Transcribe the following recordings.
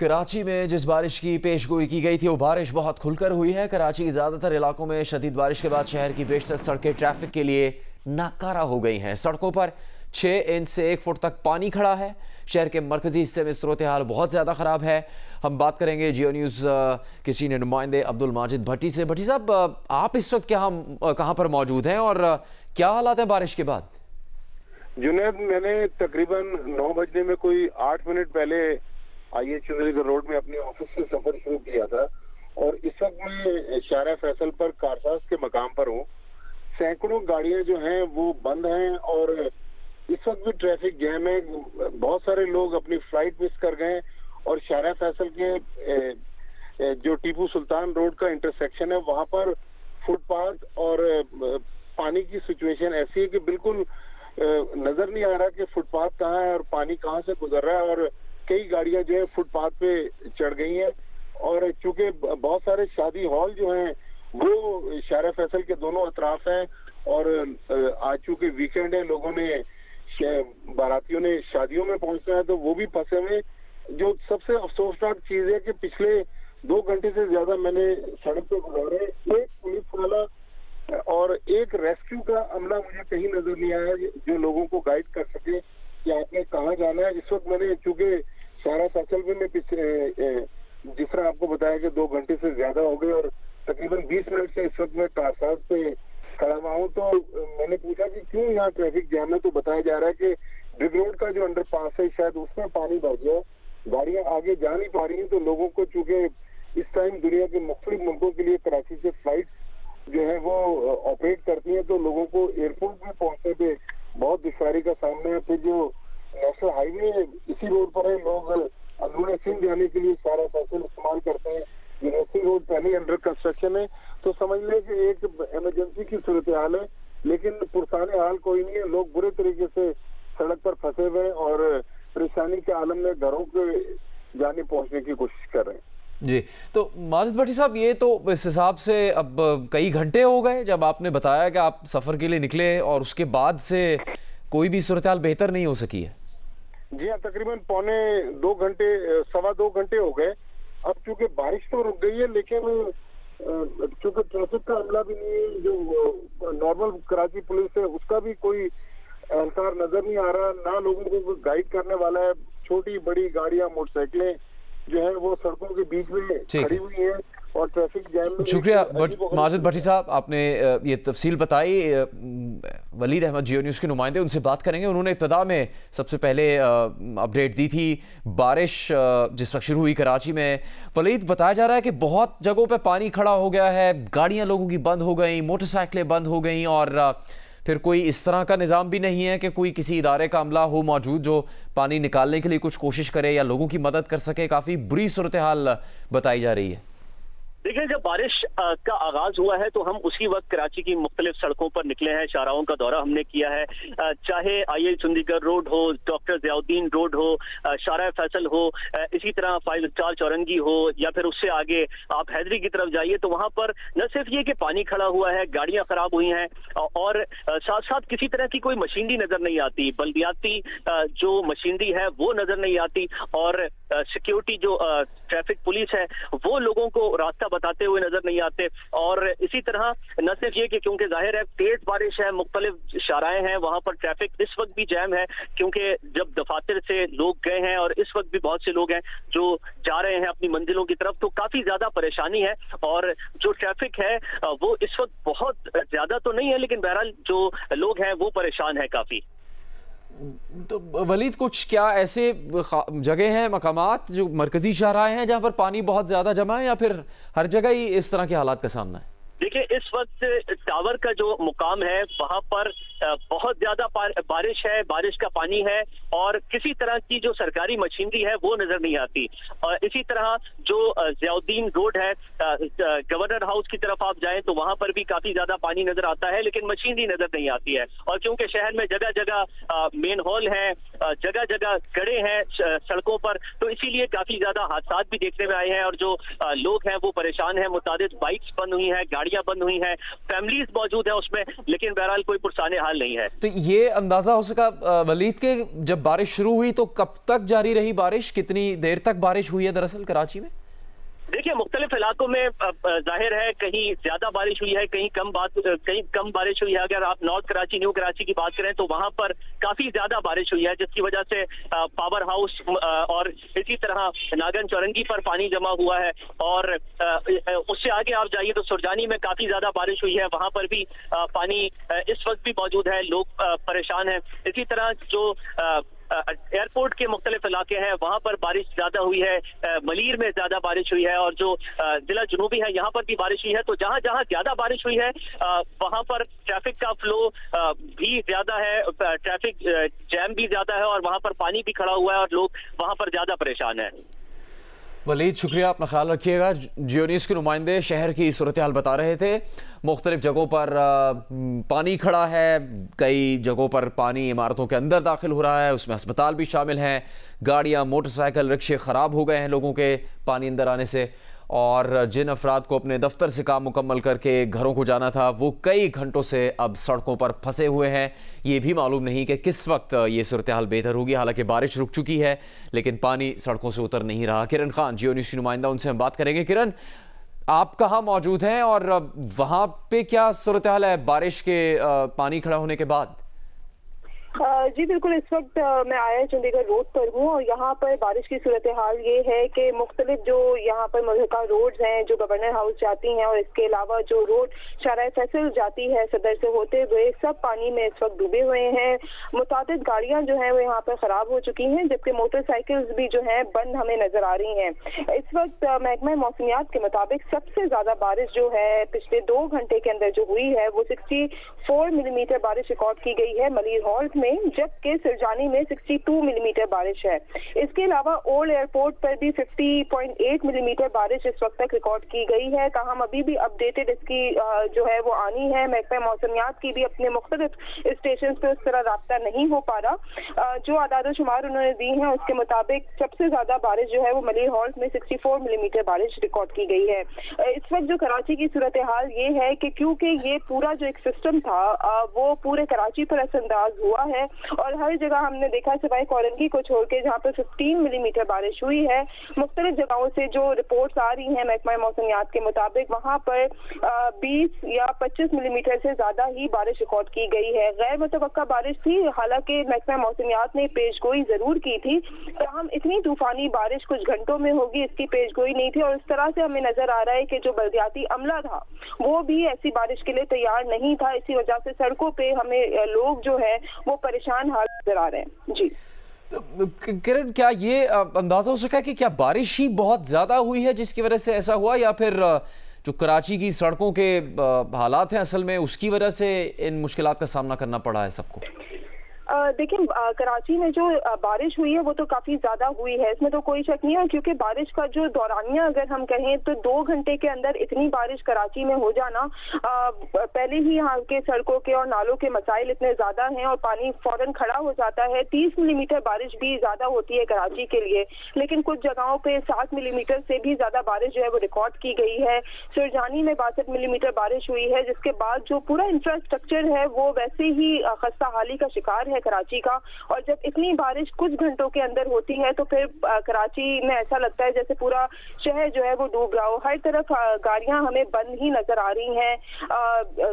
कराची में जिस बारिश की पेशगोई की गई थी वो बारिश बहुत खुलकर हुई है। कराची के ज़्यादातर इलाकों में शदीद बारिश के बाद शहर की बेशतर सड़कें ट्रैफिक के लिए नाकारा हो गई हैं। सड़कों पर 6 इंच से 1 फुट तक पानी खड़ा है। शहर के मरकजी हिस्से में सूरत हाल बहुत ज़्यादा ख़राब है। हम बात करेंगे जियो न्यूज़ के सीनियर नुमाइंदे अब्दुल माजिद भट्टी से। भट्टी साहब, आप इस वक्त कहाँ पर मौजूद हैं और क्या हालात हैं बारिश के बाद? जुनैद, मैंने तकरीबन 9 बजने में कोई 8 मिनट पहले आईए चंद्रीगढ़ रोड में अपने ऑफिस से सफर शुरू किया था और इस वक्त मैं शारा फैसल पर कारसाज के मकाम पर हूँ। सैकड़ों गाड़ियां जो हैं वो बंद हैं और इस वक्त भी ट्रैफिक जैम है। बहुत सारे लोग अपनी फ्लाइट मिस कर गए और शारा फैसल के जो टीपू सुल्तान रोड का इंटरसेक्शन है वहां पर फुटपाथ और पानी की सिचुएशन ऐसी है कि बिल्कुल नजर नहीं आ रहा कि फुटपाथ कहाँ है और पानी कहाँ से गुजर रहा है और कई गाड़ियां जो है फुटपाथ पे चढ़ गई हैं। और चूंकि बहुत सारे शादी हॉल जो हैं वो शारा फैसल के दोनों अतराफ हैं और आज चूंकि वीकेंड है, लोगों ने बारातियों ने शादियों में पहुंचना है तो वो भी फंसे हुए। जो सबसे अफसोसनाक चीज है कि पिछले 2 घंटे से ज्यादा मैंने सड़क पे गुजारे, एक पुलिस वाला और एक रेस्क्यू का अमला मुझे कहीं नजर नहीं आया जो लोगों को गाइड कर सके कि आपने कहाँ जाना है। इस वक्त मैंने चूंकि शारा फैसल में जिस तरह आपको बताया कि 2 घंटे से ज्यादा हो गए और तकरीबन 20 मिनट से इस वक्त मैं कारसाज पे खड़ा हुआ हूँ, तो मैंने पूछा कि क्यों यहाँ ट्रैफिक जैम है, तो बताया जा रहा है कि ब्रिग रोड का जो अंडरपास है शायद उसमें पानी भर गया, गाड़ियां आगे जा नहीं पा रही हैं। तो लोगों को चूंकि इस टाइम दुनिया के मुख्तलिफ मुल्कों के लिए कराची से फ्लाइट जो है वो ऑपरेट करती है तो लोगों को एयरपोर्ट में पहुंचने पे बहुत दुश्वारी का सामना है। फिर जो नेशनल हाईवे इसी रोड पर है, लोग अंदरूनी सिंध जाने के लिए शारा फैसल इस्तेमाल करते हैं। यूनिवर्सिटी रोड पहले अंडर कंस्ट्रक्शन है तो समझ लें कि एक इमरजेंसी की सूरत हाल है, लेकिन पुरसाने हाल कोई नहीं है। लोग बुरे तरीके से सड़क पर फंसे हुए और परेशानी के आलम में घरों के जाने पहुंचने की कोशिश कर रहे हैं। जी, तो माजिद भट्टी साहब, ये तो इस हिसाब से अब कई घंटे हो गए जब आपने बताया कि आप सफ़र के लिए निकले और उसके बाद से कोई भी सूरत हाल बेहतर नहीं हो सकी है। जी हाँ, तकरीबन पौने 2 घंटे, 2.25 घंटे हो गए। अब चूंकि बारिश तो रुक गई है लेकिन चूंकि ट्रैफिक का अमला भी नहीं है, जो नॉर्मल कराची पुलिस है उसका भी कोई एहलकार नजर नहीं आ रहा, ना लोगों को गाइड करने वाला है। छोटी बड़ी गाड़ियां, मोटरसाइकिलें जो है वो सड़कों के बीच में खड़ी हुई है और ट्रैफिक जैम में। शुक्रिया माजिद भट्टी साहब, आपने ये तफसील बताई। वलीद अहमद जियो न्यूज़ के नुमाइंदे, उनसे बात करेंगे। उन्होंने इब्तदा में सबसे पहले अपडेट दी थी बारिश जिस वक्त शुरू हुई कराची में। वलीद, बताया जा रहा है कि बहुत जगहों पे पानी खड़ा हो गया है, गाड़ियाँ लोगों की बंद हो गई, मोटरसाइकिलें बंद हो गई और फिर कोई इस तरह का निज़ाम भी नहीं है कि कोई किसी इदारे का अमला हो मौजूद जो पानी निकालने के लिए कुछ कोशिश करे या लोगों की मदद कर सके। काफ़ी बुरी सूरत हाल बताई जा रही है। देखिए, जब बारिश का आगाज हुआ है तो हम उसी वक्त कराची की मुख्तलिफ सड़कों पर निकले हैं, शाहराहों का दौरा हमने किया है। चाहे आईए चंडीगढ़ रोड हो, डॉक्टर ज़ियाउद्दीन रोड हो, शारा फैसल हो, इसी तरह 5 स्टार चौरंगी हो या फिर उससे आगे आप हैदरी की तरफ जाइए तो वहां पर न सिर्फ ये कि पानी खड़ा हुआ है, गाड़ियां खराब हुई हैं और साथ साथ किसी तरह की कोई मशीनरी नजर नहीं आती। बल्दियाती जो मशीनरी है वो नजर नहीं आती और सिक्योरिटी जो ट्रैफिक पुलिस है वो लोगों को रास्ता बताते हुए नजर नहीं आते। और इसी तरह न सिर्फ ये कि क्योंकि जाहिर है तेज बारिश है, मुख्तलिफ शाराएं हैं, वहां पर ट्रैफिक इस वक्त भी जैम है क्योंकि जब दफातर से लोग गए हैं और इस वक्त भी बहुत से लोग हैं जो जा रहे हैं अपनी मंजिलों की तरफ, तो काफी ज्यादा परेशानी है। और जो ट्रैफिक है वो इस वक्त बहुत ज्यादा तो नहीं है लेकिन बहरहाल जो लोग हैं वो परेशान है काफी। तो वलीद, कुछ क्या ऐसे जगह हैं, मकामात जो मरकजी शाहराहे हैं जहां पर पानी बहुत ज्यादा जमा है या फिर हर जगह ही इस तरह के हालात का सामना है? देखिए, इस वक्त टावर का जो मुकाम है वहां पर बहुत ज्यादा बारिश है, बारिश का पानी है और किसी तरह की जो सरकारी मशीनरी है वो नजर नहीं आती। और इसी तरह जो ज़ियाउद्दीन रोड है, गवर्नर हाउस की तरफ आप जाएं तो वहां पर भी काफी ज्यादा पानी नजर आता है लेकिन मशीनरी नजर नहीं आती है। और क्योंकि शहर में जगह जगह मेन हॉल है, जगह जगह गड्ढे हैं सड़कों पर, तो इसीलिए काफी ज्यादा हादसा भी देखने में आए हैं और जो लोग हैं वो परेशान हैं। मुतादिद बाइक्स बंद हुई हैं, गाड़ियां गाड़ियां बंद हुई हैं, फैमिलीज मौजूद है उसमें, लेकिन बहरहाल कोई पुरसाने हाल नहीं है। तो ये अंदाजा हो सका वलीद के जब बारिश शुरू हुई तो कब तक जारी रही बारिश, कितनी देर तक बारिश हुई है दरअसल कराची में? देखिए, मुख्तलिफ इलाकों में जाहिर है कहीं ज्यादा बारिश हुई है, कहीं कम बारिश हुई है। अगर आप नॉर्थ कराची, न्यू कराची की बात करें तो वहां पर काफी ज्यादा बारिश हुई है, जिसकी वजह से पावर हाउस और इसी तरह नागन चौरंगी पर पानी जमा हुआ है। और उससे आगे आप जाइए तो सुरजानी में काफी ज्यादा बारिश हुई है, वहां पर भी पानी इस वक्त भी मौजूद है, लोग परेशान हैं। इसी तरह जो एयरपोर्ट के मुख्तलिफ इलाके हैं वहां पर बारिश ज्यादा हुई है, मलीर में ज्यादा बारिश हुई है, और जो जिला जुनूबी है यहाँ पर भी बारिश हुई है। तो जहां जहां ज्यादा बारिश हुई है वहां पर ट्रैफिक का फ्लो भी ज्यादा है, ट्रैफिक जैम भी ज्यादा है, और वहां पर पानी भी खड़ा हुआ है और लोग वहां पर ज्यादा परेशान है। वलीद शुक्रिया, अपना ख्याल रखिएगा। जियो न्यूज़ के नुमाइंदे शहर की सूरत हाल बता रहे थे। मुख्तलिफ जगहों पर पानी खड़ा है, कई जगहों पर पानी इमारतों के अंदर दाखिल हो रहा है, उसमें अस्पताल भी शामिल हैं। गाड़ियाँ, मोटरसाइकिल, रिक्शे ख़राब हो गए हैं लोगों के पानी अंदर आने से। और जिन अफराद को अपने दफ्तर से काम मुकम्मल करके घरों को जाना था वो कई घंटों से अब सड़कों पर फंसे हुए हैं। ये भी मालूम नहीं कि किस वक्त ये सूरत हाल बेहतर होगी। हालांकि बारिश रुक चुकी है लेकिन पानी सड़कों से उतर नहीं रहा। किरण खान, जियो न्यूज़ की नुमाइंदा, उनसे हम बात करेंगे। किरण, आप कहाँ मौजूद हैं और वहाँ पे क्या सूरत हाल है बारिश के पानी खड़ा होने के बाद? जी बिल्कुल, इस वक्त मैं आया चंडीगढ़ रोड पर हूँ और यहाँ पर बारिश की सूरत हाल ये है कि मुख्तलिफ जो यहाँ पर मुल्का रोड्स हैं जो गवर्नर हाउस जाती हैं और इसके अलावा जो रोड शारा फैसल जाती है सदर से होते हुए, सब पानी में इस वक्त डूबे हुए हैं। मुतादिद गाड़ियाँ जो हैं वो यहाँ पर खराब हो चुकी हैं, जबकि मोटरसाइकिल्स भी जो हैं बंद हमें नजर आ रही हैं। इस वक्त महकमा मौसमियात के मुताबिक सबसे ज्यादा बारिश जो है पिछले 2 घंटे के अंदर जो हुई है वो 64 मिलीमीटर बारिश रिकॉर्ड की गई है मलीर हॉल्ट में, जबकि सिरजानी में 62 मिलीमीटर बारिश है। इसके अलावा ओल्ड एयरपोर्ट पर भी 50.8 मिलीमीटर बारिश इस वक्त तक रिकॉर्ड की गई है। ताहम अभी भी अपडेटेड इसकी जो है वो आनी है। महकमा मौसमियात की भी अपने मुख्तलिफ स्टेशन पे उस तरह राब्ता नहीं हो पा रहा। जो आदाद-ओ-शुमार उन्होंने दी है उसके मुताबिक सबसे ज्यादा बारिश जो है वो मलीर हॉल्ट में 64 मिलीमीटर बारिश रिकॉर्ड की गई है। इस वक्त जो कराची की सूरत हाल ये है कि क्योंकि ये पूरा जो एक सिस्टम था वो पूरे कराची पर असरअंदाज हुआ है और हर जगह हमने देखा सिवाय कोरंगी को छोड़ के जहाँ पर 15 मिलीमीटर बारिश हुई है। मुख्तलिफ जगहों से जो रिपोर्ट्स आ रही हैं महकमा मौसमियात के मुताबिक वहाँ पर 20 या 25 मिलीमीटर से ज्यादा ही बारिश रिकॉर्ड की गई है। गैर मुतवक्का बारिश थी, हालांकि महकमा मौसमियात ने पेशगोई जरूर की थी, हम इतनी तूफानी बारिश कुछ घंटों में होगी इसकी पेशगोई नहीं थी। और इस तरह से हमें नजर आ रहा है कि जो बल्दियाती अमला था वो भी ऐसी बारिश के लिए तैयार नहीं था। इसी वजह से सड़कों पे हमें लोग जो है वो परेशान हाल नजर आ रहे हैं। जी किरण, क्या ये अंदाजा हो सका कि क्या बारिश ही बहुत ज्यादा हुई है जिसकी वजह से ऐसा हुआ, या फिर जो कराची की सड़कों के हालात हैं असल में उसकी वजह से इन मुश्किलात का सामना करना पड़ा है सबको? देखिए, कराची में जो बारिश हुई है वो तो काफी ज्यादा हुई है, इसमें तो कोई शक नहीं है। क्योंकि बारिश का जो दौरानिया अगर हम कहें तो 2 घंटे के अंदर इतनी बारिश कराची में हो जाना, पहले ही यहाँ के सड़कों के और नालों के मसाइल इतने ज्यादा हैं और पानी फौरन खड़ा हो जाता है। 30 मिलीमीटर बारिश भी ज्यादा होती है कराची के लिए, लेकिन कुछ जगहों पे 60 मिलीमीटर से भी ज्यादा बारिश जो है वो रिकॉर्ड की गई है। सुरजानी में 62 मिलीमीटर बारिश हुई है, जिसके बाद जो पूरा इंफ्रास्ट्रक्चर है वो वैसे ही खस्ता हाली का शिकार है कराची का। और जब इतनी बारिश कुछ घंटों के अंदर होती है तो फिर कराची में ऐसा लगता है जैसे पूरा शहर जो है वो डूब रहा हो। हर तरफ गाड़ियां हमें बंद ही नजर आ रही हैं,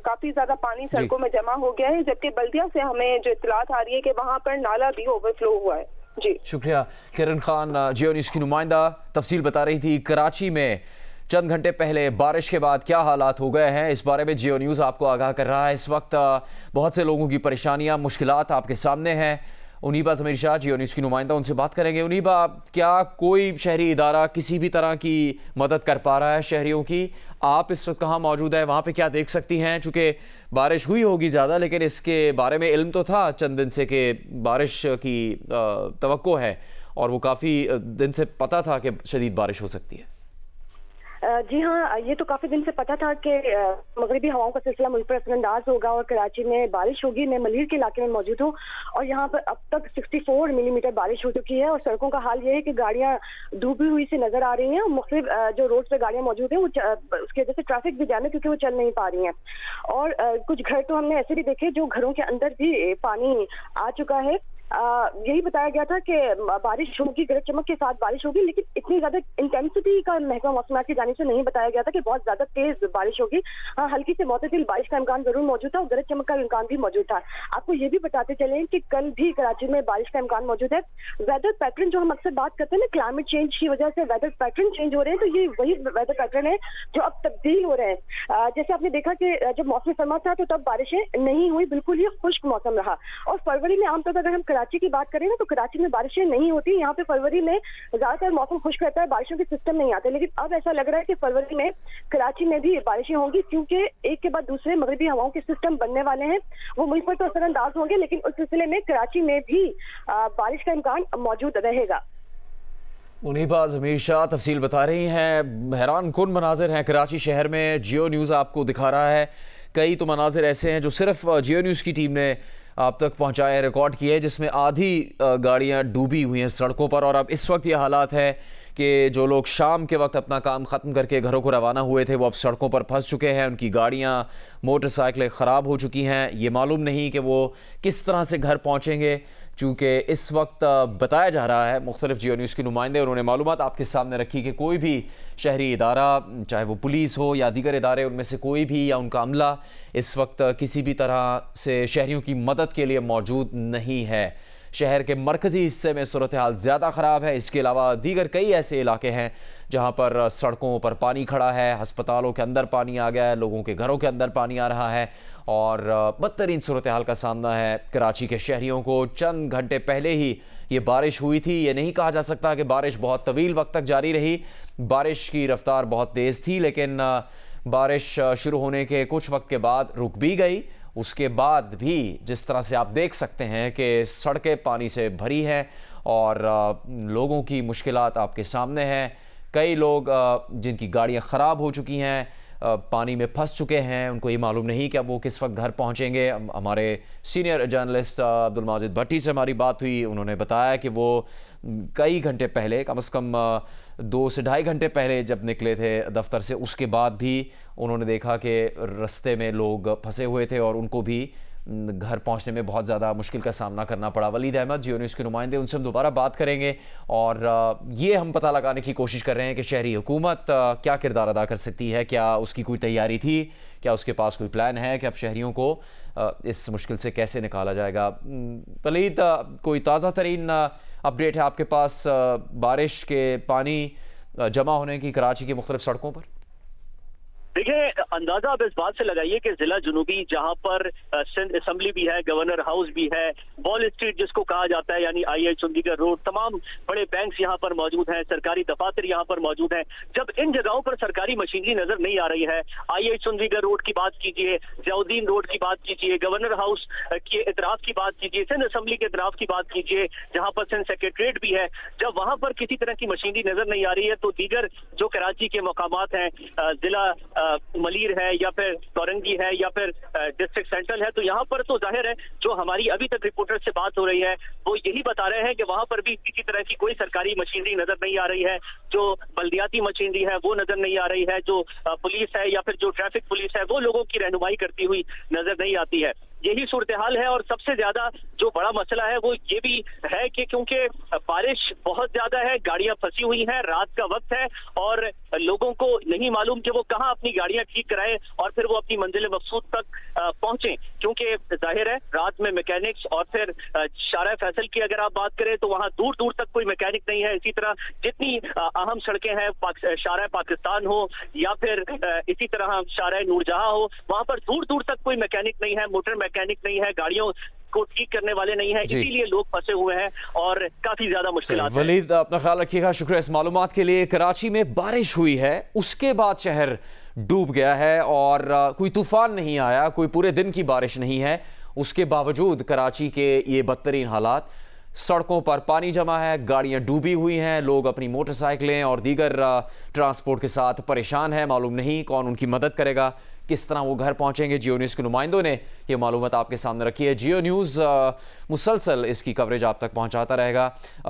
काफी ज्यादा पानी सड़कों में जमा हो गया है, जबकि बल्दिया से हमें जो इत्तलात आ रही है कि वहां पर नाला भी ओवरफ्लो हुआ है। जी शुक्रिया। किरण खान, जियो न्यूज़ की नुमाइंदा, तफसील बता रही थी। कराची में चंद घंटे पहले बारिश के बाद क्या हालात हो गए हैं इस बारे में जियो न्यूज़ आपको आगाह कर रहा है। इस वक्त बहुत से लोगों की परेशानियां, मुश्किलात आपके सामने हैं। उनीबा ज़मीर शाह, जियो न्यूज़ की नुमाइंदा, उनसे बात करेंगे। उनीबा, क्या कोई शहरी इदारा किसी भी तरह की मदद कर पा रहा है शहरियों की? आप इस वक्त कहाँ मौजूद है, वहाँ पे क्या देख सकती हैं? चूँकि बारिश हुई होगी ज़्यादा, लेकिन इसके बारे में इल्म तो था चंद दिन से कि बारिश की तवक्को है और वो काफ़ी दिन से पता था कि शदीद बारिश हो सकती है। जी हाँ, ये तो काफी दिन से पता था कि मगरिबी हवाओं का सिलसिला मुल्क पर असरअंदाज होगा और कराची में बारिश होगी। मैं मलीर के इलाके में मौजूद हूँ और यहाँ पर अब तक 64 मिलीमीटर बारिश हो चुकी है और सड़कों का हाल ये है कि गाड़ियाँ डूबी हुई से नजर आ रही हैं। मुख्तलिफ जो रोड पे गाड़ियाँ मौजूद हैं वो उसकी वजह से ट्रैफिक भी जाम है क्योंकि वो चल नहीं पा रही हैं। और कुछ घर तो हमने ऐसे भी देखे जो घरों के अंदर भी पानी आ चुका है। यही बताया गया था कि बारिश होगी, गरज चमक के साथ बारिश होगी, लेकिन इतनी ज्यादा इंटेंसिटी का महकमा मौसम की जानिब से नहीं बताया गया था कि बहुत ज्यादा तेज बारिश होगी। हाँ, हल्की से मोतदिल बारिश का इम्कान जरूर मौजूद था और गरज चमक का इम्कान भी मौजूद था। आपको ये भी बताते चलें कि कल भी कराची में बारिश का इम्कान मौजूद है। वेदर पैटर्न जो हम अक्सर बात करते हैं ना, क्लाइमेट चेंज की वजह से वेदर पैटर्न चेंज हो रहे हैं, तो ये वही वेदर पैटर्न है जो अब तब्दील हो रहे हैं। जैसे आपने देखा कि जब मौसम सरमा था तो तब बारिशें नहीं हुई, बिल्कुल ही खुश्क मौसम रहा। और फरवरी में आमतौर पर अगर हम कराची की बात करें तो कराची में बारिशें नहीं होती। यहाँ पे फरवरी में ज्यादातर मौसम खुश्क रहता है, बारिशों के सिस्टम नहीं आते। लेकिन अब ऐसा लग रहा है कि फरवरी में कराची में भी बारिशें होंगी क्योंकि एक के बाद दूसरे मगरिबी हवाओं के सिस्टम बनने वाले हैं। वो मुल्क पर तो असरअंदाज होंगे लेकिन उस सिलसिले में कराची में भी बारिश का इम्कान मौजूद रहेगा। मुनीबा ज़मीर शाह तफसील बता रही हैं। हैरान कुन मनाजिर हैं कराची शहर में, जियो न्यूज़ आपको दिखा रहा है। कई तो मनाजिर ऐसे हैं जो सिर्फ जियो न्यूज़ की टीम ने आप तक पहुंचाए, रिकॉर्ड किए, जिसमें आधी गाड़ियां डूबी हुई हैं सड़कों पर। और अब इस वक्त ये हालात है कि जो लोग शाम के वक्त अपना काम ख़त्म करके घरों को रवाना हुए थे वो अब सड़कों पर फंस चुके हैं। उनकी गाड़ियां, मोटरसाइकिलें ख़राब हो चुकी हैं। ये मालूम नहीं कि वो किस तरह से घर पहुंचेंगे, चूँकि इस वक्त बताया जा रहा है, मुख्तलिफ जियो न्यूज़ के नुमाइंदे उन्होंने मालूमात आपके सामने रखी कि कोई भी शहरी इदारा, चाहे वो पुलिस हो या दीगर इदारे, उनमें से कोई भी या उनका अमला इस वक्त किसी भी तरह से शहरियों की मदद के लिए मौजूद नहीं है। शहर के मरकज़ी हिस्से में सूरत हाल ज़्यादा ख़राब है। इसके अलावा दीगर कई ऐसे इलाके हैं जहाँ पर सड़कों पर पानी खड़ा है, हस्पतालों के अंदर पानी आ गया है, लोगों के घरों के अंदर पानी आ रहा है और बदतरीन सूरत हाल का सामना है कराची के शहरियों को। चंद घंटे पहले ही ये बारिश हुई थी। ये नहीं कहा जा सकता कि बारिश बहुत तवील वक्त तक जारी रही। बारिश की रफ्तार बहुत तेज़ थी लेकिन बारिश शुरू होने के कुछ वक्त के बाद रुक भी गई। उसके बाद भी जिस तरह से आप देख सकते हैं कि सड़कें पानी से भरी हैं और लोगों की मुश्किलात आपके सामने हैं। कई लोग जिनकी गाड़ियां ख़राब हो चुकी हैं पानी में फंस चुके हैं, उनको ये मालूम नहीं कि अब वो किस वक्त घर पहुंचेंगे। हमारे सीनियर जर्नलिस्ट अब्दुल माजिद भट्टी से हमारी बात हुई, उन्होंने बताया कि वो कई घंटे पहले, कम से कम 2 से ढाई घंटे पहले जब निकले थे दफ्तर से, उसके बाद भी उन्होंने देखा कि रास्ते में लोग फंसे हुए थे और उनको भी घर पहुंचने में बहुत ज़्यादा मुश्किल का सामना करना पड़ा। वलीद अहमद जियो न्यूज़ के नुमाइंदे, उनसे हम दोबारा बात करेंगे और ये हम पता लगाने की कोशिश कर रहे हैं कि शहरी हुकूमत क्या किरदार अदा कर सकती है, क्या उसकी कोई तैयारी थी, क्या उसके पास कोई प्लान है कि अब शहरियों को इस मुश्किल से कैसे निकाला जाएगा। वलीद, कोई ताज़ा तरीन अपडेट है आपके पास बारिश के पानी जमा होने की कराची की मुख्तलिफ सड़कों पर? देखिए, अंदाजा आप इस बात से लगाइए कि जिला जुनूबी, जहां पर सिंध असेंबली भी है, गवर्नर हाउस भी है, बॉल स्ट्रीट जिसको कहा जाता है यानी IIH चंडीगढ़ रोड, तमाम बड़े बैंक्स यहां पर मौजूद हैं, सरकारी दफातर यहां पर मौजूद हैं। जब इन जगहों पर सरकारी मशीनरी नजर नहीं आ रही है, IIH चंडीगढ़ रोड की बात कीजिए, जियाउद्दीन रोड की बात कीजिए, गवर्नर हाउस के इतराफ की बात कीजिए, सिंध असेंबली के इतराफ की बात कीजिए जहां पर सिंध सेक्रेटरीट भी है, जब वहां पर किसी तरह की मशीनरी नजर नहीं आ रही है तो दीगर जो कराची के मकामात हैं, जिला मलीर है या फिर तौरंगी है या फिर डिस्ट्रिक्ट सेंट्रल है, तो यहाँ पर तो जाहिर है जो हमारी अभी तक रिपोर्टर से बात हो रही है वो यही बता रहे हैं कि वहां पर भी किसी तरह की कोई सरकारी मशीनरी नजर नहीं आ रही है। जो बल्दियाती मशीनरी है वो नजर नहीं आ रही है, जो पुलिस है या फिर जो ट्रैफिक पुलिस है वो लोगों की रहनुमाई करती हुई नजर नहीं आती है। यही सूरत हाल है और सबसे ज्यादा जो बड़ा मसला है वो ये भी है कि क्योंकि बारिश बहुत ज्यादा है, गाड़ियां फंसी हुई हैं, रात का वक्त है और लोगों को नहीं मालूम कि वो कहां अपनी गाड़ियां ठीक कराएं और फिर वो अपनी मंजिल मकसूद तक पहुंचे, क्योंकि जाहिर है रात में मैकेनिक्स और फिर शारा फैसल की अगर आप बात करें तो वहां दूर दूर तक कोई मैकेनिक नहीं है। इसी तरह जितनी अहम सड़कें हैं, शारा पाकिस्तान हो या फिर इसी तरह शारा नूरजहां हो, वहां पर दूर दूर तक कोई मैकेनिक नहीं है, मोटर मैकेनिक नहीं है, गाड़ियों को ठीक करने वाले नहीं है, इसीलिए लोग फंसे हुए हैं और काफी ज्यादा मुश्किलात है। वलीद, अपना ख्याल रखिएगा, शुक्रिया इस मालूमात के लिए। कराची में बारिश हुई है, उसके बाद शहर डूब गया है और कोई तूफान नहीं आया, कोई पूरे दिन की बारिश नहीं है, उसके बावजूद कराची के ये बदतरीन हालात। सड़कों पर पानी जमा है, गाड़ियां डूबी हुई हैं, लोग अपनी मोटरसाइकिलें और दीगर ट्रांसपोर्ट के साथ परेशान हैं। मालूम नहीं कौन उनकी मदद करेगा, किस तरह वो घर पहुंचेंगे। जियो न्यूज़ के नुमाइंदों ने ये मालूमात आपके सामने रखी है। जियो न्यूज़ मुसलसल इसकी कवरेज आप तक पहुंचाता रहेगा। अभी